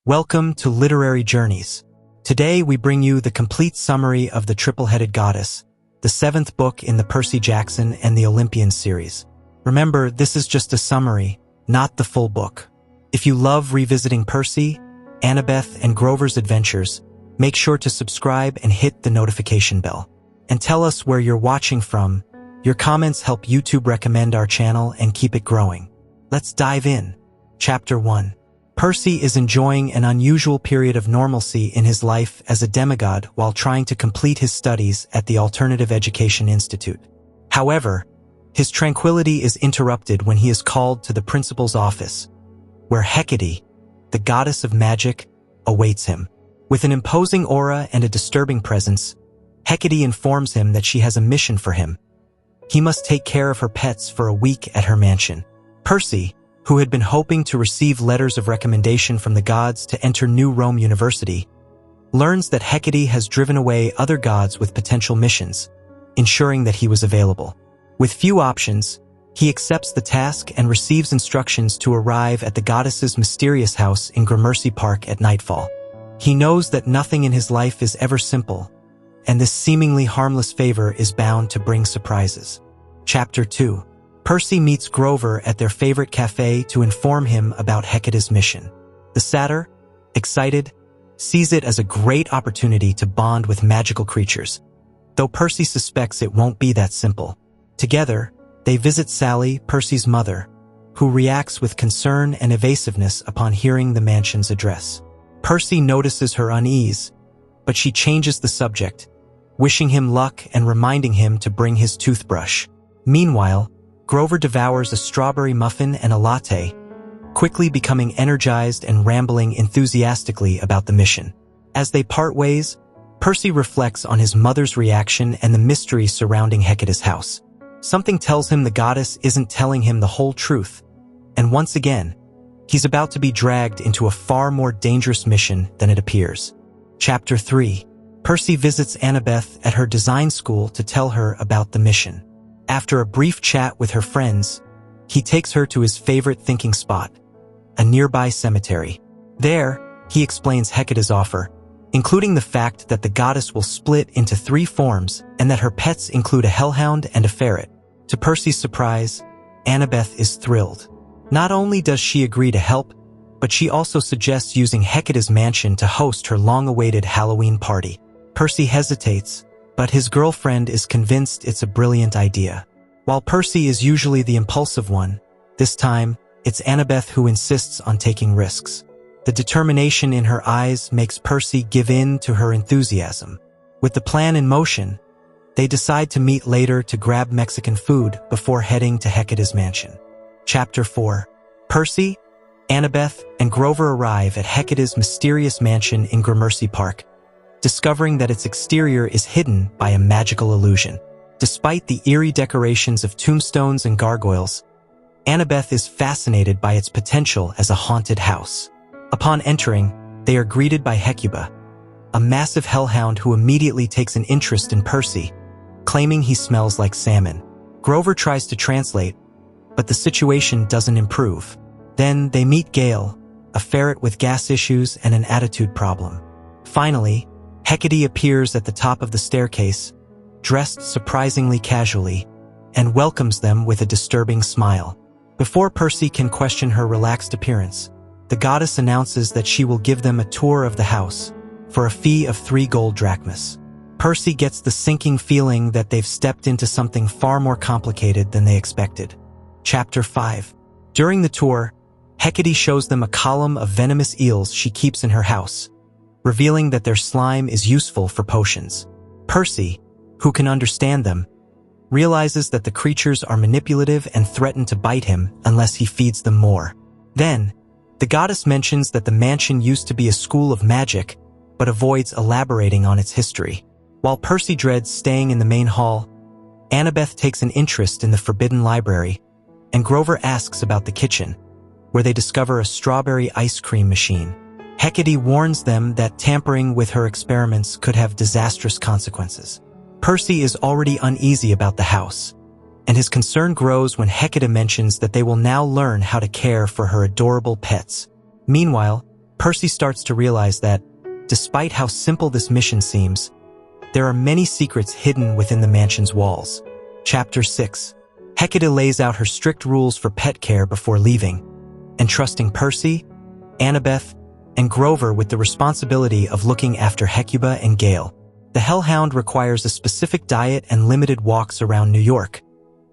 Welcome to Literary Journeys. Today we bring you the complete summary of The Triple-Headed Goddess, the 7th book in the Percy Jackson and the Olympian series. Remember, this is just a summary, not the full book. If you love revisiting Percy, Annabeth, and Grover's adventures, make sure to subscribe and hit the notification bell. And tell us where you're watching from. Your comments help YouTube recommend our channel and keep it growing. Let's dive in. Chapter 1. Percy is enjoying an unusual period of normalcy in his life as a demigod while trying to complete his studies at the Alternative Education Institute. However, his tranquility is interrupted when he is called to the principal's office, where Hecate, the goddess of magic, awaits him. With an imposing aura and a disturbing presence, Hecate informs him that she has a mission for him. He must take care of her pets for a week at her mansion. Percy, who had been hoping to receive letters of recommendation from the gods to enter New Rome University, learns that Hecate has driven away other gods with potential missions, ensuring that he was available. With few options, he accepts the task and receives instructions to arrive at the goddess's mysterious house in Gramercy Park at nightfall. He knows that nothing in his life is ever simple, and this seemingly harmless favor is bound to bring surprises. Chapter 2. Percy meets Grover at their favorite cafe to inform him about Hecate's mission. The satyr, excited, sees it as a great opportunity to bond with magical creatures, though Percy suspects it won't be that simple. Together, they visit Sally, Percy's mother, who reacts with concern and evasiveness upon hearing the mansion's address. Percy notices her unease, but she changes the subject, wishing him luck and reminding him to bring his toothbrush. Meanwhile, Grover devours a strawberry muffin and a latte, quickly becoming energized and rambling enthusiastically about the mission. As they part ways, Percy reflects on his mother's reaction and the mystery surrounding Hecate's house. Something tells him the goddess isn't telling him the whole truth, and once again, he's about to be dragged into a far more dangerous mission than it appears. Chapter 3. Percy visits Annabeth at her design school to tell her about the mission. After a brief chat with her friends, he takes her to his favorite thinking spot, a nearby cemetery. There, he explains Hecate's offer, including the fact that the goddess will split into 3 forms and that her pets include a hellhound and a ferret. To Percy's surprise, Annabeth is thrilled. Not only does she agree to help, but she also suggests using Hecate's mansion to host her long-awaited Halloween party. Percy hesitates, but his girlfriend is convinced it's a brilliant idea. While Percy is usually the impulsive one, this time, it's Annabeth who insists on taking risks. The determination in her eyes makes Percy give in to her enthusiasm. With the plan in motion, they decide to meet later to grab Mexican food before heading to Hecate's mansion. Chapter 4. Percy, Annabeth, and Grover arrive at Hecate's mysterious mansion in Gramercy Park, discovering that its exterior is hidden by a magical illusion. Despite the eerie decorations of tombstones and gargoyles, Annabeth is fascinated by its potential as a haunted house. Upon entering, they are greeted by Hecuba, a massive hellhound who immediately takes an interest in Percy, claiming he smells like salmon. Grover tries to translate, but the situation doesn't improve. Then they meet Gale, a ferret with gas issues and an attitude problem. Finally, Hecate appears at the top of the staircase, dressed surprisingly casually, and welcomes them with a disturbing smile. Before Percy can question her relaxed appearance, the goddess announces that she will give them a tour of the house for a fee of 3 gold drachmas. Percy gets the sinking feeling that they've stepped into something far more complicated than they expected. Chapter 5. During the tour, Hecate shows them a column of venomous eels she keeps in her house, revealing that their slime is useful for potions. Percy, who can understand them, realizes that the creatures are manipulative and threaten to bite him unless he feeds them more. Then, the goddess mentions that the mansion used to be a school of magic, but avoids elaborating on its history. While Percy dreads staying in the main hall, Annabeth takes an interest in the forbidden library, and Grover asks about the kitchen, where they discover a strawberry ice cream machine. Hecate warns them that tampering with her experiments could have disastrous consequences. Percy is already uneasy about the house, and his concern grows when Hecate mentions that they will now learn how to care for her adorable pets. Meanwhile, Percy starts to realize that, despite how simple this mission seems, there are many secrets hidden within the mansion's walls. Chapter 6. Hecate lays out her strict rules for pet care before leaving, entrusting Percy, Annabeth, and Grover with the responsibility of looking after Hecuba and Gale. The hellhound requires a specific diet and limited walks around New York,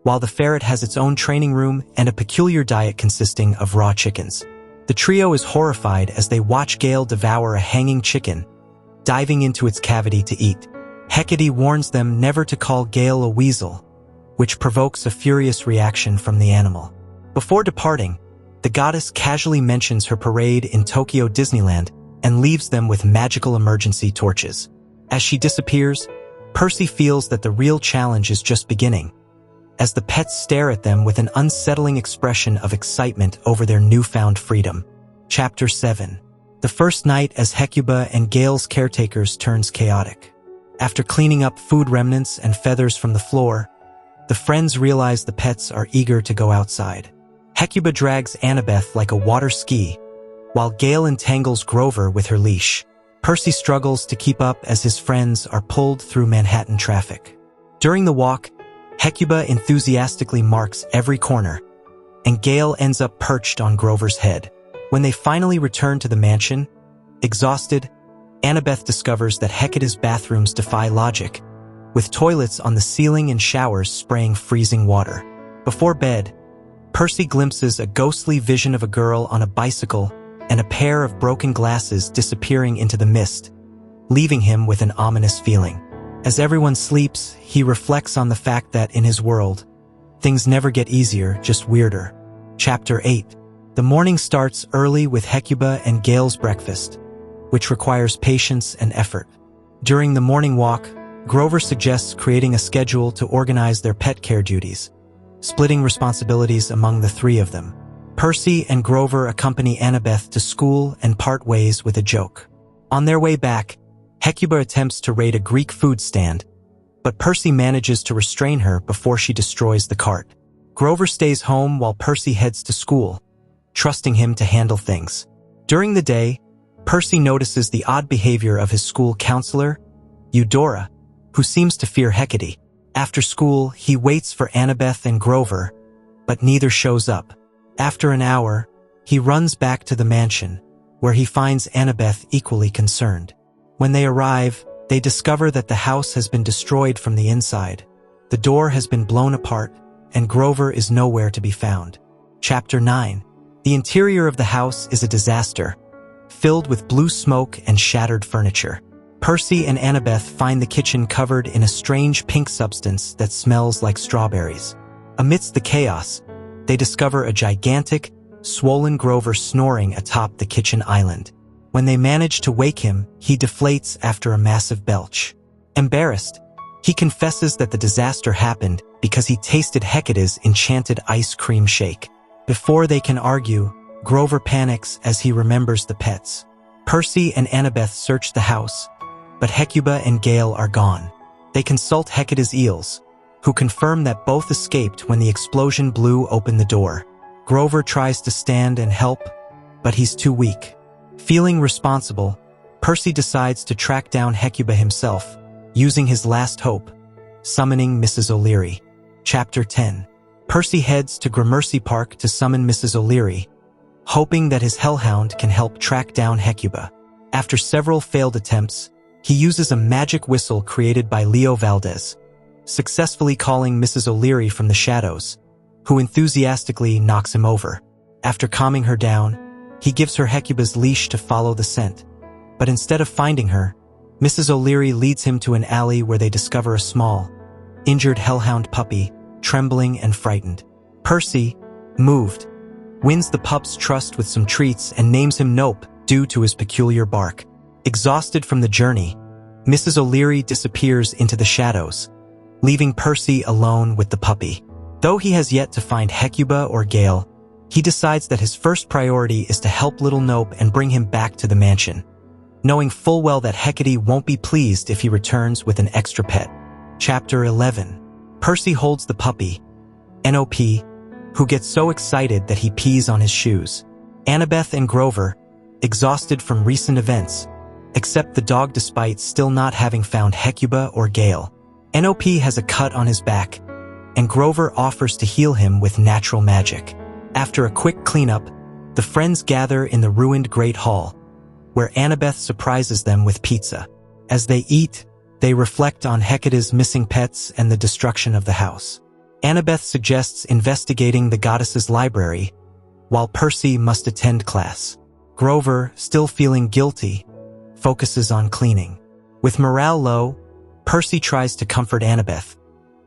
while the ferret has its own training room and a peculiar diet consisting of raw chickens. The trio is horrified as they watch Gale devour a hanging chicken, diving into its cavity to eat. Hecate warns them never to call Gale a weasel, which provokes a furious reaction from the animal. Before departing, the goddess casually mentions her parade in Tokyo Disneyland and leaves them with magical emergency torches. As she disappears, Percy feels that the real challenge is just beginning, as the pets stare at them with an unsettling expression of excitement over their newfound freedom. Chapter 7. The first night as Hecuba and Gale's caretakers turns chaotic. After cleaning up food remnants and feathers from the floor, the friends realize the pets are eager to go outside. Hecuba drags Annabeth like a water ski, while Gale entangles Grover with her leash. Percy struggles to keep up as his friends are pulled through Manhattan traffic. During the walk, Hecuba enthusiastically marks every corner, and Gale ends up perched on Grover's head. When they finally return to the mansion, exhausted, Annabeth discovers that Hecate's bathrooms defy logic, with toilets on the ceiling and showers spraying freezing water. Before bed, Percy glimpses a ghostly vision of a girl on a bicycle and a pair of broken glasses disappearing into the mist, leaving him with an ominous feeling. As everyone sleeps, he reflects on the fact that in his world, things never get easier, just weirder. Chapter 8. The morning starts early with Hecuba and Gale's breakfast, which requires patience and effort. During the morning walk, Grover suggests creating a schedule to organize their pet care duties, splitting responsibilities among the three of them. Percy and Grover accompany Annabeth to school and part ways with a joke. On their way back, Hecuba attempts to raid a Greek food stand, but Percy manages to restrain her before she destroys the cart. Grover stays home while Percy heads to school, trusting him to handle things. During the day, Percy notices the odd behavior of his school counselor, Eudora, who seems to fear Hecate. After school, he waits for Annabeth and Grover, but neither shows up. After an hour, he runs back to the mansion, where he finds Annabeth equally concerned. When they arrive, they discover that the house has been destroyed from the inside. The door has been blown apart, and Grover is nowhere to be found. Chapter 9. The interior of the house is a disaster, filled with blue smoke and shattered furniture. Percy and Annabeth find the kitchen covered in a strange pink substance that smells like strawberries. Amidst the chaos, they discover a gigantic, swollen Grover snoring atop the kitchen island. When they manage to wake him, he deflates after a massive belch. Embarrassed, he confesses that the disaster happened because he tasted Hecate's enchanted ice cream shake. Before they can argue, Grover panics as he remembers the pets. Percy and Annabeth search the house, but Hecuba and Gale are gone. They consult Hecate's eels, who confirm that both escaped when the explosion blew open the door. Grover tries to stand and help, but he's too weak. Feeling responsible, Percy decides to track down Hecuba himself, using his last hope, summoning Mrs. O'Leary. Chapter 10. Percy heads to Gramercy Park to summon Mrs. O'Leary, hoping that his hellhound can help track down Hecuba. After several failed attempts, he uses a magic whistle created by Leo Valdez, successfully calling Mrs. O'Leary from the shadows, who enthusiastically knocks him over. After calming her down, he gives her Hecuba's leash to follow the scent. But instead of finding her, Mrs. O'Leary leads him to an alley where they discover a small, injured hellhound puppy, trembling and frightened. Percy, moved, wins the pup's trust with some treats and names him Nope due to his peculiar bark. Exhausted from the journey, Mrs. O'Leary disappears into the shadows, leaving Percy alone with the puppy. Though he has yet to find Hecuba or Gale, he decides that his first priority is to help little Nope and bring him back to the mansion, knowing full well that Hecate won't be pleased if he returns with an extra pet. Chapter 11. Percy holds the puppy, Nop, who gets so excited that he pees on his shoes. Annabeth and Grover, exhausted from recent events, except the dog despite still not having found Hecuba or Gale. NOP has a cut on his back, and Grover offers to heal him with natural magic. After a quick cleanup, the friends gather in the ruined Great Hall, where Annabeth surprises them with pizza. As they eat, they reflect on Hecate's missing pets and the destruction of the house. Annabeth suggests investigating the goddess's library, while Percy must attend class. Grover, still feeling guilty, focuses on cleaning. With morale low, Percy tries to comfort Annabeth,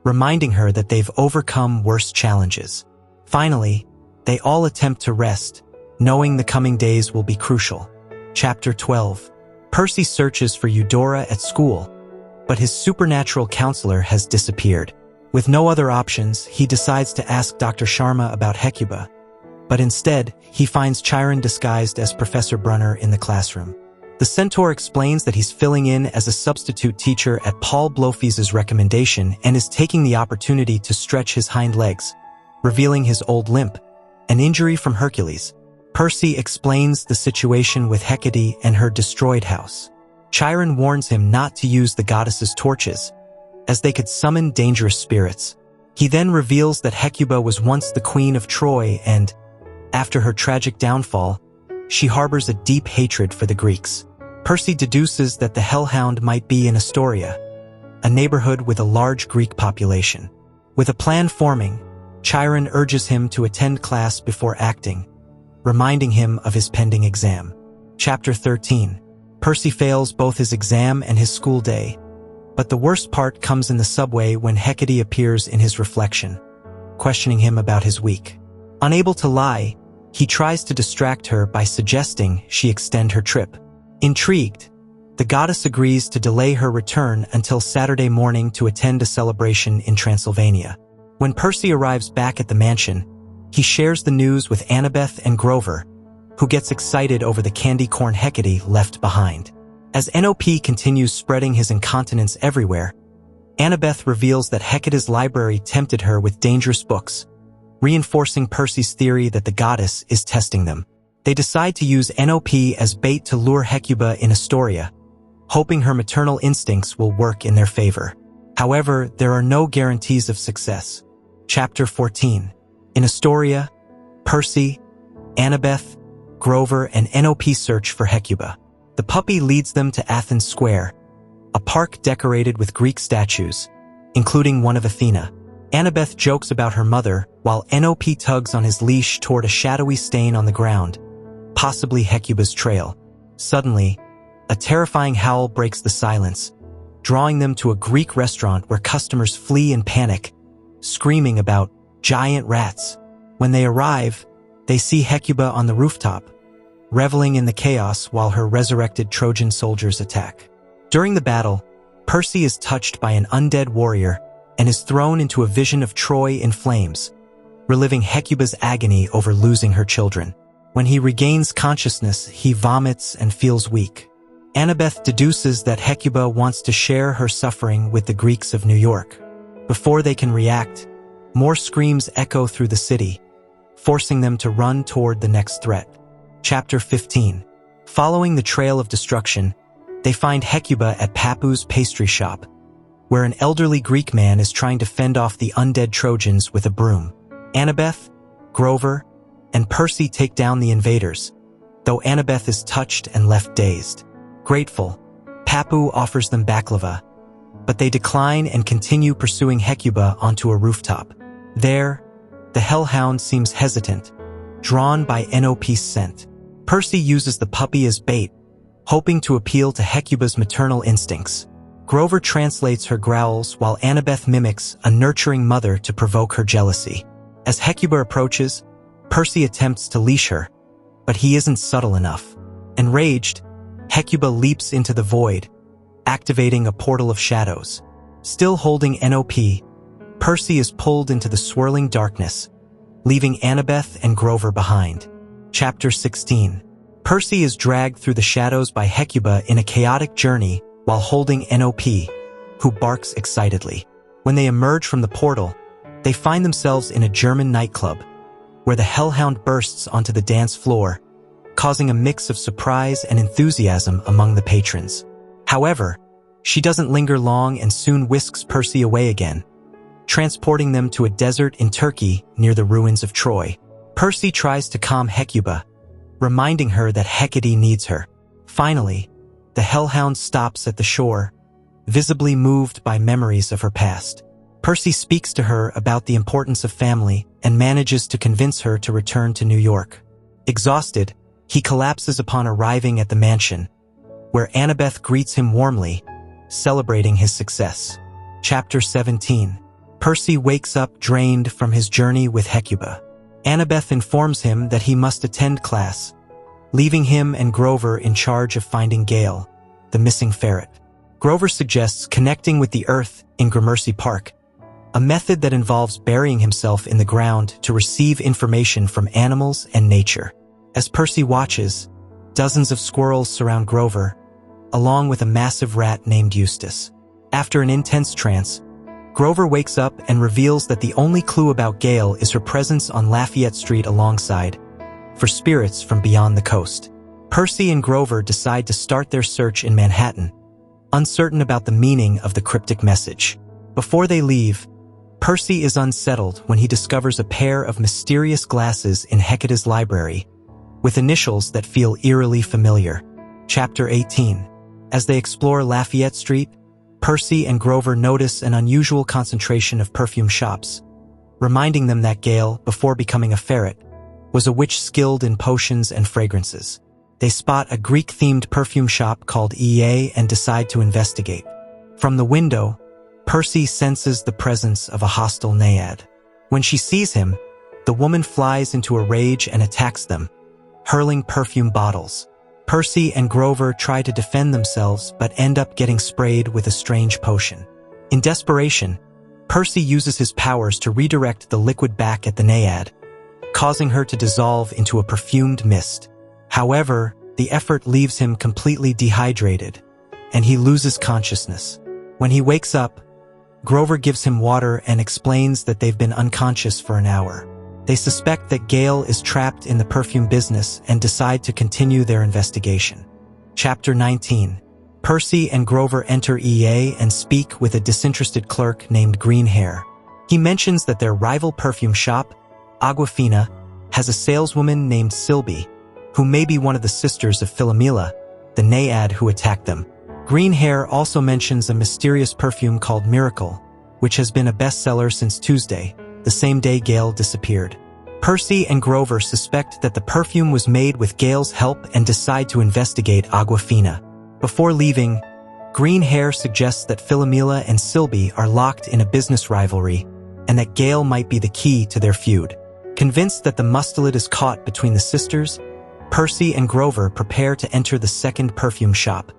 reminding her that they've overcome worse challenges. Finally, they all attempt to rest, knowing the coming days will be crucial. Chapter 12. Percy searches for Eudora at school, but his supernatural counselor has disappeared. With no other options, he decides to ask Dr. Sharma about Hecuba, but instead, he finds Chiron disguised as Professor Brunner in the classroom. The centaur explains that he's filling in as a substitute teacher at Paul Blofe's recommendation and is taking the opportunity to stretch his hind legs, revealing his old limp, an injury from Hercules. Percy explains the situation with Hecate and her destroyed house. Chiron warns him not to use the goddess's torches, as they could summon dangerous spirits. He then reveals that Hecuba was once the queen of Troy and, after her tragic downfall, she harbors a deep hatred for the Greeks. Percy deduces that the Hellhound might be in Astoria, a neighborhood with a large Greek population. With a plan forming, Chiron urges him to attend class before acting, reminding him of his pending exam. Chapter 13. Percy fails both his exam and his school day, but the worst part comes in the subway when Hecate appears in his reflection, questioning him about his week. Unable to lie, he tries to distract her by suggesting she extend her trip. Intrigued, the goddess agrees to delay her return until Saturday morning to attend a celebration in Transylvania. When Percy arrives back at the mansion, he shares the news with Annabeth and Grover, who gets excited over the candy corn Hecate left behind. As NOP continues spreading his incontinence everywhere, Annabeth reveals that Hecate's library tempted her with dangerous books, reinforcing Percy's theory that the goddess is testing them. They decide to use NOP as bait to lure Hecuba in Astoria, hoping her maternal instincts will work in their favor. However, there are no guarantees of success. Chapter 14. In Astoria, Percy, Annabeth, Grover, and NOP search for Hecuba. The puppy leads them to Athens Square, a park decorated with Greek statues, including one of Athena. Annabeth jokes about her mother, while NOP tugs on his leash toward a shadowy stain on the ground, possibly Hecuba's trail. Suddenly, a terrifying howl breaks the silence, drawing them to a Greek restaurant where customers flee in panic, screaming about giant rats. When they arrive, they see Hecuba on the rooftop, reveling in the chaos while her resurrected Trojan soldiers attack. During the battle, Percy is touched by an undead warrior and is thrown into a vision of Troy in flames, reliving Hecuba's agony over losing her children. When he regains consciousness, he vomits and feels weak. Annabeth deduces that Hecuba wants to share her suffering with the Greeks of New York. Before they can react, more screams echo through the city, forcing them to run toward the next threat. Chapter 15. Following the trail of destruction, they find Hecuba at Papu's pastry shop, where an elderly Greek man is trying to fend off the undead Trojans with a broom. Annabeth, Grover, and Percy take down the invaders, though Annabeth is touched and left dazed. Grateful, Papu offers them baklava, but they decline and continue pursuing Hecuba onto a rooftop. There, the Hellhound seems hesitant, drawn by NOP's scent. Percy uses the puppy as bait, hoping to appeal to Hecuba's maternal instincts. Grover translates her growls while Annabeth mimics a nurturing mother to provoke her jealousy. As Hecuba approaches, Percy attempts to leash her, but he isn't subtle enough. Enraged, Hecuba leaps into the void, activating a portal of shadows. Still holding NOP, Percy is pulled into the swirling darkness, leaving Annabeth and Grover behind. Chapter 16. Percy is dragged through the shadows by Hecuba in a chaotic journey while holding NOP, who barks excitedly. When they emerge from the portal, they find themselves in a German nightclub, where the Hellhound bursts onto the dance floor, causing a mix of surprise and enthusiasm among the patrons. However, she doesn't linger long and soon whisks Percy away again, transporting them to a desert in Turkey near the ruins of Troy. Percy tries to calm Hecuba, reminding her that Hecate needs her. Finally, the hellhound stops at the shore, visibly moved by memories of her past. Percy speaks to her about the importance of family and manages to convince her to return to New York. Exhausted, he collapses upon arriving at the mansion, where Annabeth greets him warmly, celebrating his success. Chapter 17. Percy wakes up drained from his journey with Hecuba. Annabeth informs him that he must attend class, leaving him and Grover in charge of finding Gale, the missing ferret. Grover suggests connecting with the earth in Gramercy Park, a method that involves burying himself in the ground to receive information from animals and nature. As Percy watches, dozens of squirrels surround Grover, along with a massive rat named Eustace. After an intense trance, Grover wakes up and reveals that the only clue about Gale is her presence on Lafayette Street alongside, for spirits from beyond the coast. Percy and Grover decide to start their search in Manhattan, uncertain about the meaning of the cryptic message. Before they leave, Percy is unsettled when he discovers a pair of mysterious glasses in Hecate's library, with initials that feel eerily familiar. Chapter 18. As they explore Lafayette Street, Percy and Grover notice an unusual concentration of perfume shops, reminding them that Gale, before becoming a ferret, was a witch skilled in potions and fragrances. They spot a Greek-themed perfume shop called EA and decide to investigate. From the window, Percy senses the presence of a hostile naiad. When she sees him, the woman flies into a rage and attacks them, hurling perfume bottles. Percy and Grover try to defend themselves but end up getting sprayed with a strange potion. In desperation, Percy uses his powers to redirect the liquid back at the naiad, causing her to dissolve into a perfumed mist. However, the effort leaves him completely dehydrated, and he loses consciousness. When he wakes up, Grover gives him water and explains that they've been unconscious for an hour. They suspect that Gale is trapped in the perfume business and decide to continue their investigation. Chapter 19. Percy and Grover enter EA and speak with a disinterested clerk named Greenhair. He mentions that their rival perfume shop, Aquafina, has a saleswoman named Sylvie, who may be one of the sisters of Philomela, the naiad who attacked them. Greenhair also mentions a mysterious perfume called Miracle, which has been a bestseller since Tuesday, the same day Gale disappeared. Percy and Grover suspect that the perfume was made with Gale's help and decide to investigate Aquafina. Before leaving, Greenhair suggests that Philomela and Sylvie are locked in a business rivalry and that Gale might be the key to their feud. Convinced that the mustard is caught between the sisters, Percy and Grover prepare to enter the second perfume shop,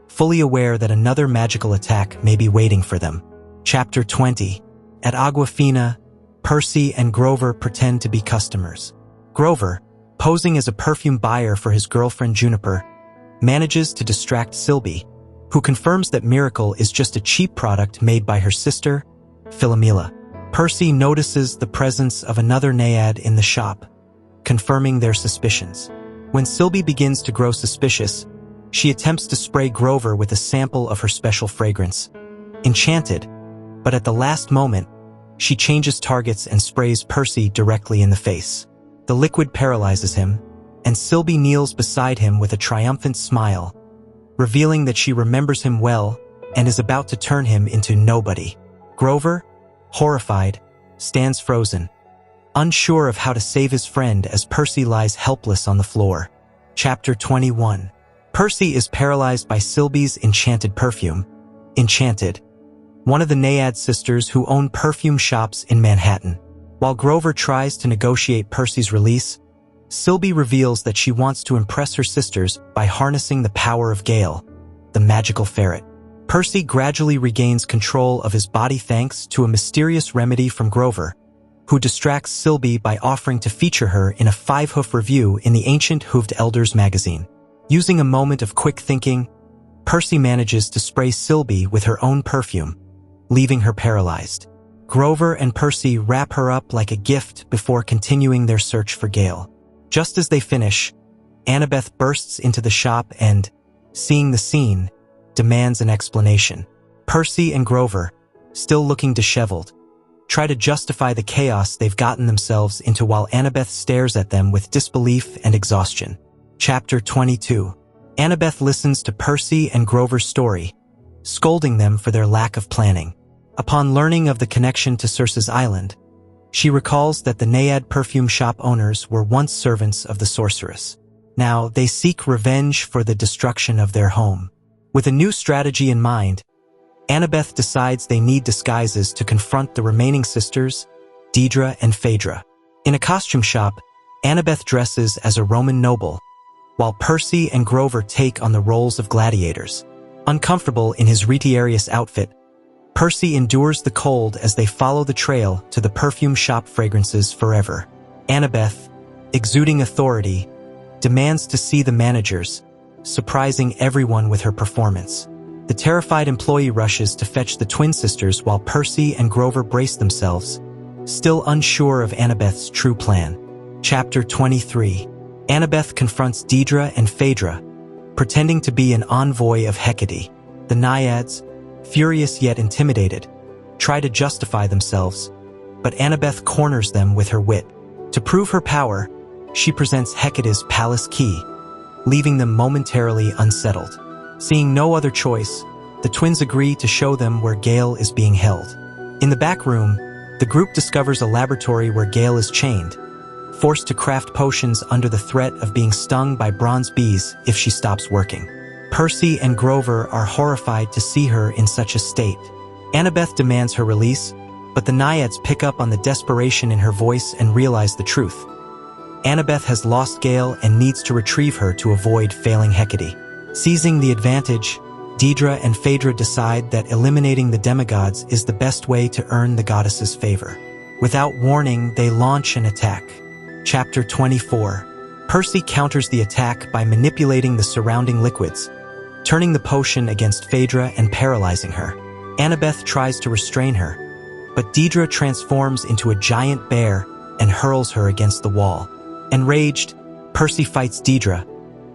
fully aware that another magical attack may be waiting for them. Chapter 20. At Aquafina, Percy and Grover pretend to be customers. Grover, posing as a perfume buyer for his girlfriend Juniper, manages to distract Sylvie, who confirms that Miracle is just a cheap product made by her sister, Philomela. Percy notices the presence of another naiad in the shop, confirming their suspicions. When Sylvie begins to grow suspicious, she attempts to spray Grover with a sample of her special fragrance, Enchanted, but at the last moment, she changes targets and sprays Percy directly in the face. The liquid paralyzes him, and Sylvie kneels beside him with a triumphant smile, revealing that she remembers him well and is about to turn him into nobody. Grover, horrified, stands frozen, unsure of how to save his friend as Percy lies helpless on the floor. Chapter 21. Percy is paralyzed by Sylvie's enchanted perfume, Enchanted, one of the naiad sisters who own perfume shops in Manhattan. While Grover tries to negotiate Percy's release, Sylvie reveals that she wants to impress her sisters by harnessing the power of Gale, the magical ferret. Percy gradually regains control of his body thanks to a mysterious remedy from Grover, who distracts Sylvie by offering to feature her in a 5-hoof review in the Ancient Hooved Elders magazine. Using a moment of quick thinking, Percy manages to spray Sylvie with her own perfume, leaving her paralyzed. Grover and Percy wrap her up like a gift before continuing their search for Gale. Just as they finish, Annabeth bursts into the shop and, seeing the scene, demands an explanation. Percy and Grover, still looking disheveled, try to justify the chaos they've gotten themselves into while Annabeth stares at them with disbelief and exhaustion. Chapter 22. Annabeth listens to Percy and Grover's story, scolding them for their lack of planning. Upon learning of the connection to Circe's island, she recalls that the Naiad perfume shop owners were once servants of the sorceress. Now, they seek revenge for the destruction of their home. With a new strategy in mind, Annabeth decides they need disguises to confront the remaining sisters, Deidre and Phaedra. In a costume shop, Annabeth dresses as a Roman noble, while Percy and Grover take on the roles of gladiators. Uncomfortable in his retiarius outfit, Percy endures the cold as they follow the trail to the perfume shop fragrances forever. Annabeth, exuding authority, demands to see the managers, surprising everyone with her performance. The terrified employee rushes to fetch the twin sisters while Percy and Grover brace themselves, still unsure of Annabeth's true plan. Chapter 23. Annabeth confronts Deidre and Phaedra, pretending to be an envoy of Hecate. The Naiads, furious yet intimidated, try to justify themselves, but Annabeth corners them with her wit. To prove her power, she presents Hecate's palace key, leaving them momentarily unsettled. Seeing no other choice, the twins agree to show them where Gale is being held. In the back room, the group discovers a laboratory where Gale is chained, forced to craft potions under the threat of being stung by bronze bees if she stops working. Percy and Grover are horrified to see her in such a state. Annabeth demands her release, but the Naiads pick up on the desperation in her voice and realize the truth. Annabeth has lost Gale and needs to retrieve her to avoid failing Hecate. Seizing the advantage, Deidre and Phaedra decide that eliminating the demigods is the best way to earn the goddess's favor. Without warning, they launch an attack. Chapter 24. Percy counters the attack by manipulating the surrounding liquids, turning the potion against Phaedra and paralyzing her. Annabeth tries to restrain her, but Deidre transforms into a giant bear and hurls her against the wall. Enraged, Percy fights Deidre,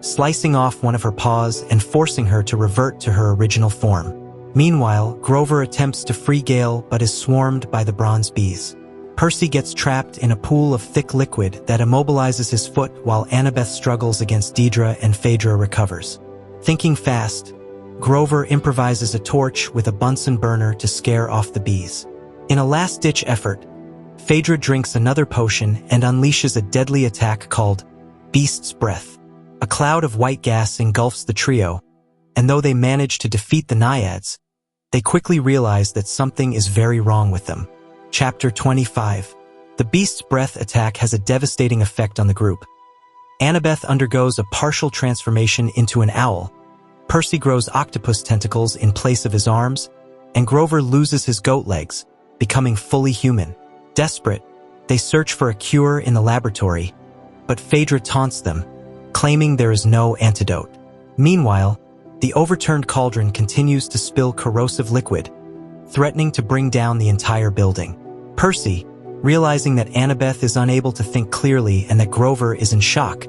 slicing off one of her paws and forcing her to revert to her original form. Meanwhile, Grover attempts to free Gale but is swarmed by the bronze bees. Percy gets trapped in a pool of thick liquid that immobilizes his foot while Annabeth struggles against Deidre and Phaedra recovers. Thinking fast, Grover improvises a torch with a Bunsen burner to scare off the bees. In a last-ditch effort, Phaedra drinks another potion and unleashes a deadly attack called Beast's Breath. A cloud of white gas engulfs the trio, and though they manage to defeat the Naiads, they quickly realize that something is very wrong with them. Chapter 25. The Beast's Breath attack has a devastating effect on the group. Annabeth undergoes a partial transformation into an owl, Percy grows octopus tentacles in place of his arms, and Grover loses his goat legs, becoming fully human. Desperate, they search for a cure in the laboratory, but Phaedra taunts them, claiming there is no antidote. Meanwhile, the overturned cauldron continues to spill corrosive liquid, threatening to bring down the entire building. Percy, realizing that Annabeth is unable to think clearly and that Grover is in shock,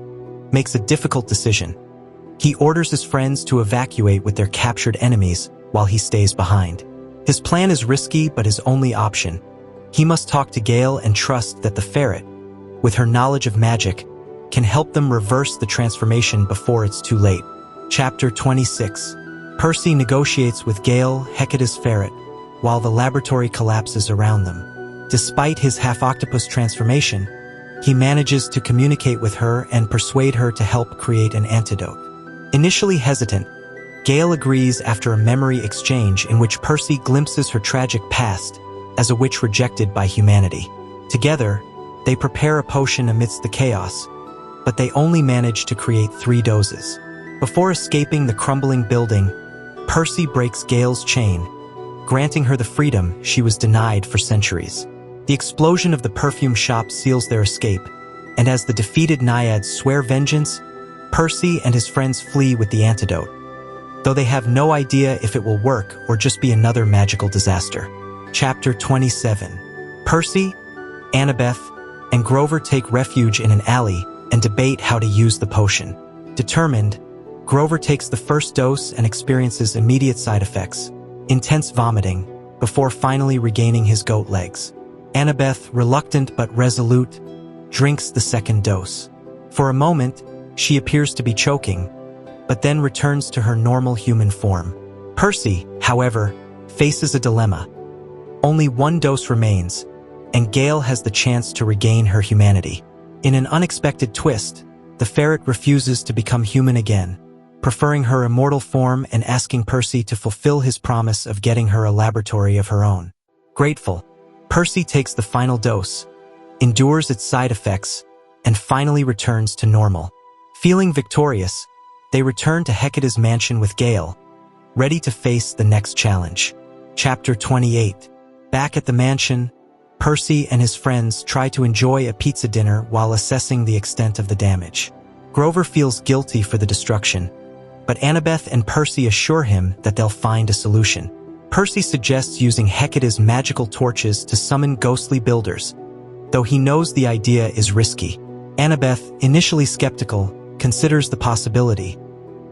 makes a difficult decision. He orders his friends to evacuate with their captured enemies while he stays behind. His plan is risky but his only option. He must talk to Gale and trust that the ferret, with her knowledge of magic, can help them reverse the transformation before it's too late. Chapter 26. Percy negotiates with Gale, Hecate's ferret, while the laboratory collapses around them. Despite his half-octopus transformation, he manages to communicate with her and persuade her to help create an antidote. Initially hesitant, Gale agrees after a memory exchange in which Percy glimpses her tragic past as a witch rejected by humanity. Together, they prepare a potion amidst the chaos, but they only manage to create 3 doses. Before escaping the crumbling building, Percy breaks Gale's chain, granting her the freedom she was denied for centuries. The explosion of the perfume shop seals their escape, and as the defeated Naiads swear vengeance, Percy and his friends flee with the antidote, though they have no idea if it will work or just be another magical disaster. Chapter 27. Percy, Annabeth, and Grover take refuge in an alley and debate how to use the potion. Determined, Grover takes the first dose and experiences immediate side effects, intense vomiting, before finally regaining his goat legs. Annabeth, reluctant but resolute, drinks the second dose. For a moment, she appears to be choking, but then returns to her normal human form. Percy, however, faces a dilemma. Only one dose remains, and Gale has the chance to regain her humanity. In an unexpected twist, the ferret refuses to become human again, preferring her immortal form and asking Percy to fulfill his promise of getting her a laboratory of her own. Grateful, Percy takes the final dose, endures its side effects, and finally returns to normal. Feeling victorious, they return to Hecate's mansion with Gale, ready to face the next challenge. Chapter 28. Back at the mansion, Percy and his friends try to enjoy a pizza dinner while assessing the extent of the damage. Grover feels guilty for the destruction, but Annabeth and Percy assure him that they'll find a solution. Percy suggests using Hecate's magical torches to summon ghostly builders, though he knows the idea is risky. Annabeth, initially skeptical, considers the possibility,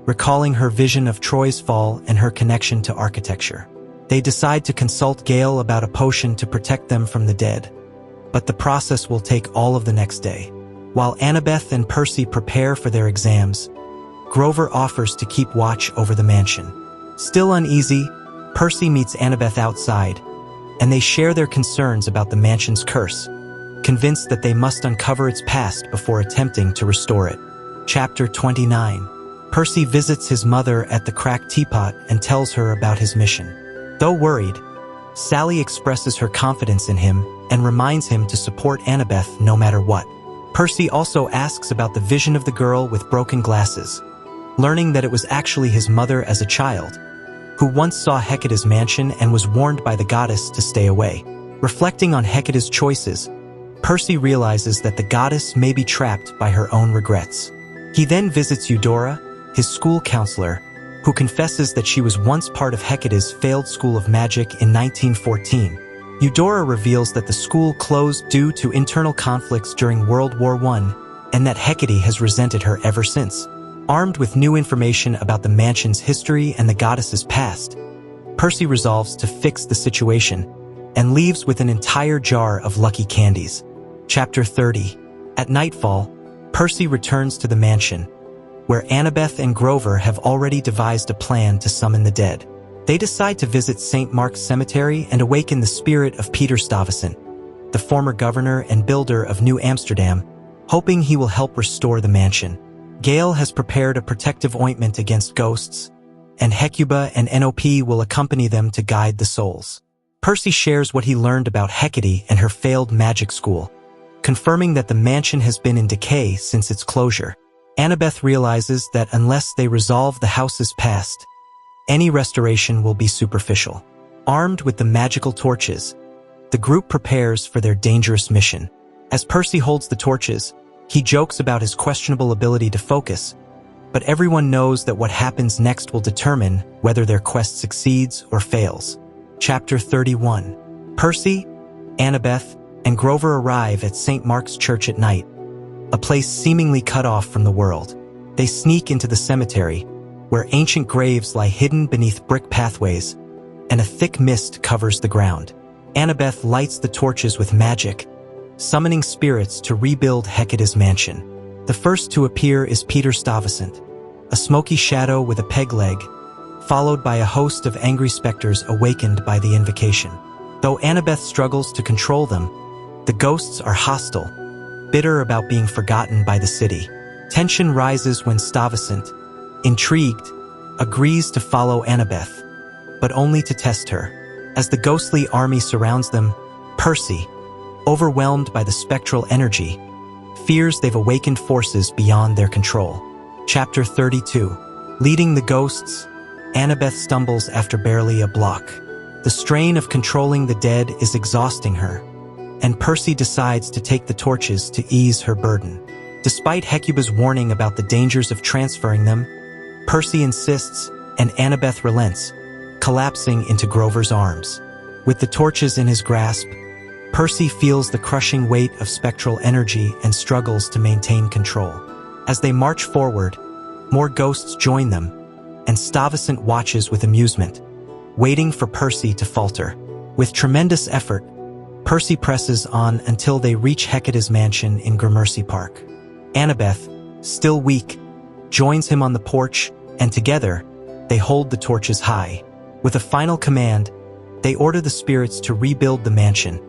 recalling her vision of Troy's fall and her connection to architecture. They decide to consult Gale about a potion to protect them from the dead, but the process will take all of the next day. While Annabeth and Percy prepare for their exams, Grover offers to keep watch over the mansion. Still uneasy, Percy meets Annabeth outside, and they share their concerns about the mansion's curse, convinced that they must uncover its past before attempting to restore it. Chapter 29. Percy visits his mother at the cracked teapot and tells her about his mission. Though worried, Sally expresses her confidence in him and reminds him to support Annabeth no matter what. Percy also asks about the vision of the girl with broken glasses, learning that it was actually his mother as a child, who once saw Hecate's mansion and was warned by the goddess to stay away. Reflecting on Hecate's choices, Percy realizes that the goddess may be trapped by her own regrets. He then visits Eudora, his school counselor, who confesses that she was once part of Hecate's failed school of magic in 1914. Eudora reveals that the school closed due to internal conflicts during World War I, and that Hecate has resented her ever since. Armed with new information about the mansion's history and the goddess's past, Percy resolves to fix the situation and leaves with an entire jar of lucky candies. Chapter 30. At nightfall, Percy returns to the mansion, where Annabeth and Grover have already devised a plan to summon the dead. They decide to visit St. Mark's Cemetery and awaken the spirit of Peter Stuyvesant, the former governor and builder of New Amsterdam, hoping he will help restore the mansion. Gale has prepared a protective ointment against ghosts, and Hecuba and NOP will accompany them to guide the souls. Percy shares what he learned about Hecate and her failed magic school, confirming that the mansion has been in decay since its closure. Annabeth realizes that unless they resolve the house's past, any restoration will be superficial. Armed with the magical torches, the group prepares for their dangerous mission. As Percy holds the torches, he jokes about his questionable ability to focus, but everyone knows that what happens next will determine whether their quest succeeds or fails. Chapter 31. Percy, Annabeth, and Grover arrive at St. Mark's Church at night, a place seemingly cut off from the world. They sneak into the cemetery, where ancient graves lie hidden beneath brick pathways, and a thick mist covers the ground. Annabeth lights the torches with magic, summoning spirits to rebuild Hecate's mansion. The first to appear is Peter Stuyvesant, a smoky shadow with a peg leg, followed by a host of angry specters awakened by the invocation. Though Annabeth struggles to control them, the ghosts are hostile, bitter about being forgotten by the city. Tension rises when Stuyvesant, intrigued, agrees to follow Annabeth, but only to test her. As the ghostly army surrounds them, Percy, overwhelmed by the spectral energy, fears they've awakened forces beyond their control. Chapter 32. Leading the ghosts, Annabeth stumbles after barely a block. The strain of controlling the dead is exhausting her, and Percy decides to take the torches to ease her burden. Despite Hecuba's warning about the dangers of transferring them, Percy insists, and Annabeth relents, collapsing into Grover's arms. With the torches in his grasp, Percy feels the crushing weight of spectral energy and struggles to maintain control. As they march forward, More ghosts join them, and Stuyvesant watches with amusement, waiting for Percy to falter. With tremendous effort, Percy presses on until they reach Hecate's mansion in Gramercy Park. Annabeth, still weak, joins him on the porch, and together, they hold the torches high. With a final command, they order the spirits to rebuild the mansion,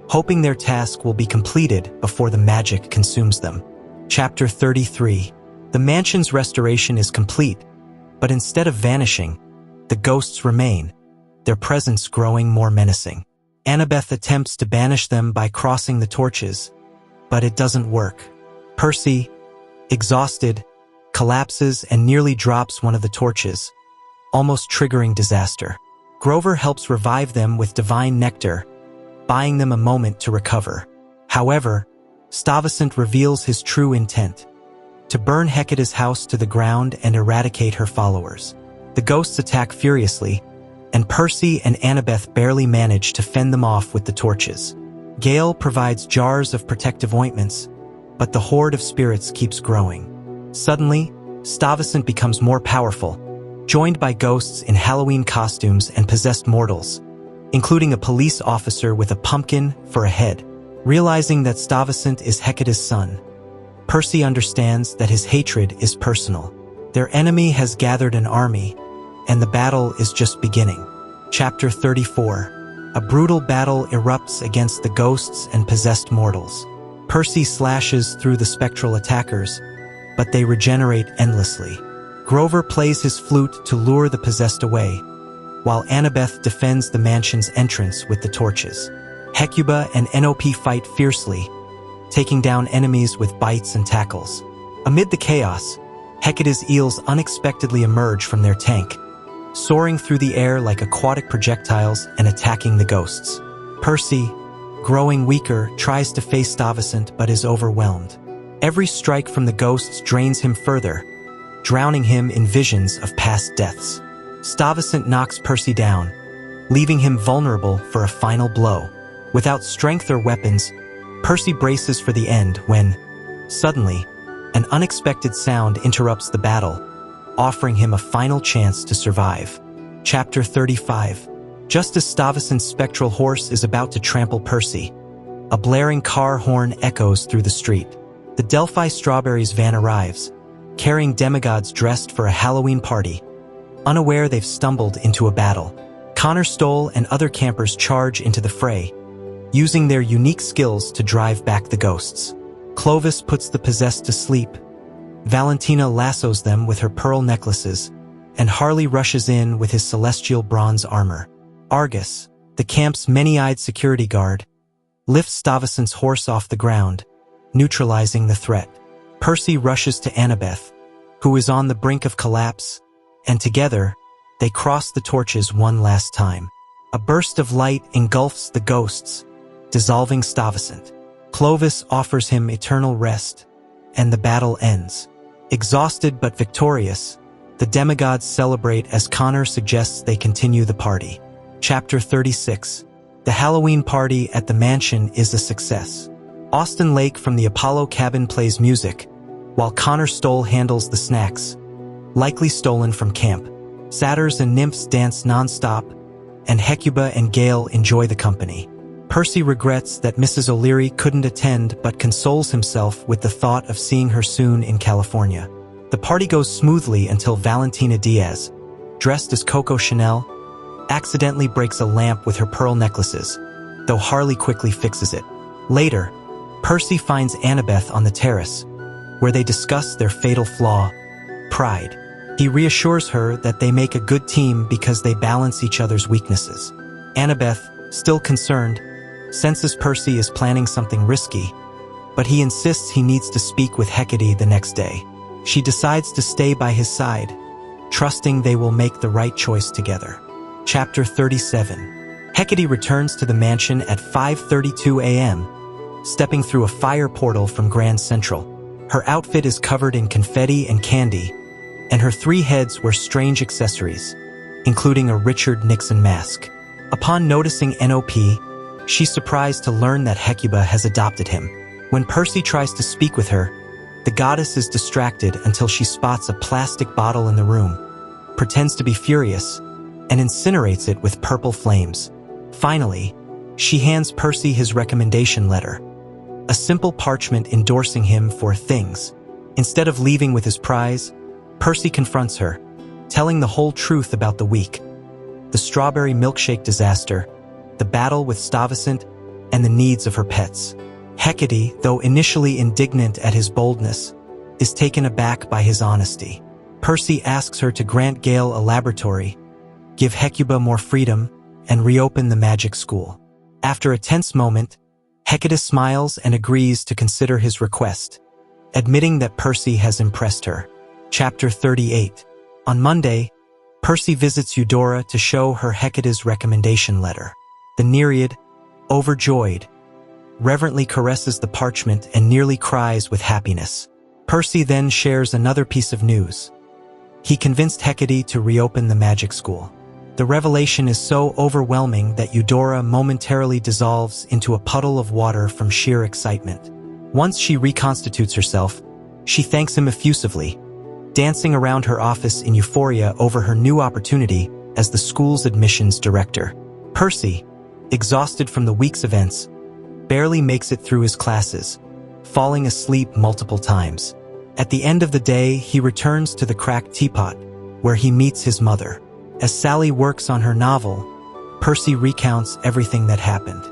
hoping their task will be completed before the magic consumes them. Chapter 33. The mansion's restoration is complete, but instead of vanishing, the ghosts remain, their presence growing more menacing. Annabeth attempts to banish them by crossing the torches, but it doesn't work. Percy, exhausted, collapses and nearly drops one of the torches, almost triggering disaster. Grover helps revive them with divine nectar, buying them a moment to recover. However, Stuyvesant reveals his true intent: to burn Hecate's house to the ground and eradicate her followers. The ghosts attack furiously, and Percy and Annabeth barely manage to fend them off with the torches. Gale provides jars of protective ointments, but the horde of spirits keeps growing. Suddenly, Stuyvesant becomes more powerful, joined by ghosts in Halloween costumes and possessed mortals, including a police officer with a pumpkin for a head. Realizing that Stuyvesant is Hecate's son, Percy understands that his hatred is personal. Their enemy has gathered an army, and the battle is just beginning. Chapter 34. A brutal battle erupts against the ghosts and possessed mortals. Percy slashes through the spectral attackers, but they regenerate endlessly. Grover plays his flute to lure the possessed away, while Annabeth defends the mansion's entrance with the torches. Hecuba and Nop fight fiercely, taking down enemies with bites and tackles. Amid the chaos, Hecate's eels unexpectedly emerge from their tank, soaring through the air like aquatic projectiles and attacking the ghosts. Percy, growing weaker, tries to face Stuyvesant but is overwhelmed. Every strike from the ghosts drains him further, drowning him in visions of past deaths. Stuyvesant knocks Percy down, leaving him vulnerable for a final blow. Without strength or weapons, Percy braces for the end when, suddenly, an unexpected sound interrupts the battle, offering him a final chance to survive. Chapter 35. Just as Stuyvesant's spectral horse is about to trample Percy, a blaring car horn echoes through the street. The Delphi Strawberries van arrives, carrying demigods dressed for a Halloween party. Unaware they've stumbled into a battle, Connor Stoll and other campers charge into the fray, using their unique skills to drive back the ghosts. Clovis puts the possessed to sleep, Valentina lassos them with her pearl necklaces, and Harley rushes in with his celestial bronze armor. Argus, the camp's many-eyed security guard, lifts Stuyvesant's horse off the ground, neutralizing the threat. Percy rushes to Annabeth, who is on the brink of collapse, and together, they cross the torches one last time. A burst of light engulfs the ghosts, dissolving Stuyvesant. Clovis offers him eternal rest, and the battle ends. Exhausted but victorious, the demigods celebrate as Connor suggests they continue the party. Chapter 36. The Halloween party at the mansion is a success. Austin Lake from the Apollo cabin plays music, while Connor Stoll handles the snacks, likely stolen from camp. Satyrs and nymphs dance non-stop, and Hecuba and Gale enjoy the company. Percy regrets that Mrs. O'Leary couldn't attend but consoles himself with the thought of seeing her soon in California. The party goes smoothly until Valentina Diaz, dressed as Coco Chanel, accidentally breaks a lamp with her pearl necklaces, though Harley quickly fixes it. Later, Percy finds Annabeth on the terrace, where they discuss their fatal flaw, pride. He reassures her that they make a good team because they balance each other's weaknesses. Annabeth, still concerned, senses Percy is planning something risky, but he insists he needs to speak with Hecate the next day. She decides to stay by his side, trusting they will make the right choice together. Chapter 37. Hecate returns to the mansion at 5:32 a.m., stepping through a fire portal from Grand Central. Her outfit is covered in confetti and candy, and her 3 heads wear strange accessories, including a Richard Nixon mask. Upon noticing Nop, she's surprised to learn that Hecuba has adopted him. When Percy tries to speak with her, The goddess is distracted until she spots a plastic bottle in the room, pretends to be furious, and incinerates it with purple flames. Finally, she hands Percy his recommendation letter, a simple parchment endorsing him for things. Instead of leaving with his prize, Percy confronts her, telling the whole truth about the week: the strawberry milkshake disaster, the battle with Stuyvesant, and the needs of her pets. Hecate, though initially indignant at his boldness, is taken aback by his honesty. Percy asks her to grant Gale a laboratory, give Hecuba more freedom, and reopen the magic school. After a tense moment, Hecate smiles and agrees to consider his request, admitting that Percy has impressed her. Chapter 38. On Monday, Percy visits Eudora to show her Hecate's recommendation letter. The Nereid, overjoyed, reverently caresses the parchment and nearly cries with happiness. Percy then shares another piece of news. He convinced Hecate to reopen the magic school. The revelation is so overwhelming that Eudora momentarily dissolves into a puddle of water from sheer excitement. Once she reconstitutes herself, she thanks him effusively, dancing around her office in euphoria over her new opportunity as the school's admissions director. Percy, exhausted from the week's events, barely makes it through his classes, falling asleep multiple times. At the end of the day, he returns to the cracked teapot, where he meets his mother. As Sally works on her novel, Percy recounts everything that happened.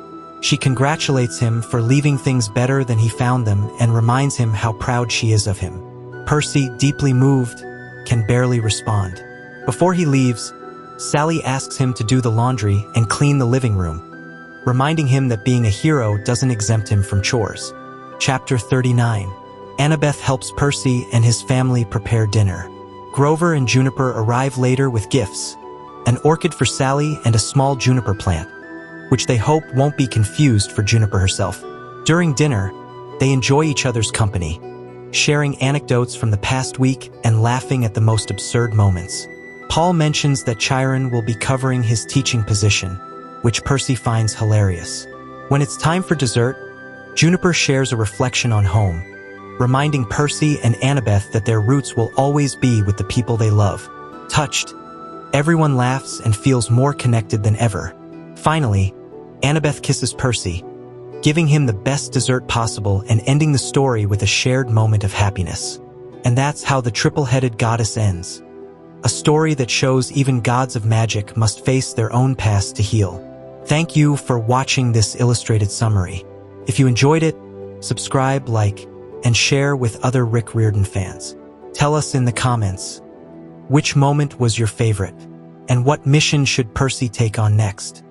She congratulates him for leaving things better than he found them and reminds him how proud she is of him. Percy, deeply moved, can barely respond. Before he leaves, Sally asks him to do the laundry and clean the living room, reminding him that being a hero doesn't exempt him from chores. Chapter 39. Annabeth helps Percy and his family prepare dinner. Grover and Juniper arrive later with gifts, an orchid for Sally and a small juniper plant, which they hope won't be confused for Juniper herself. During dinner, they enjoy each other's company, sharing anecdotes from the past week and laughing at the most absurd moments. Paul mentions that Chiron will be covering his teaching position, which Percy finds hilarious. When it's time for dessert, Juniper shares a reflection on home, reminding Percy and Annabeth that their roots will always be with the people they love. Touched, everyone laughs and feels more connected than ever. Finally, Annabeth kisses Percy, giving him the best dessert possible and ending the story with a shared moment of happiness. And that's how the triple-headed goddess ends. A story that shows even gods of magic must face their own past to heal. Thank you for watching this illustrated summary. If you enjoyed it, subscribe, like, and share with other Rick Riordan fans. Tell us in the comments, which moment was your favorite, and what mission should Percy take on next?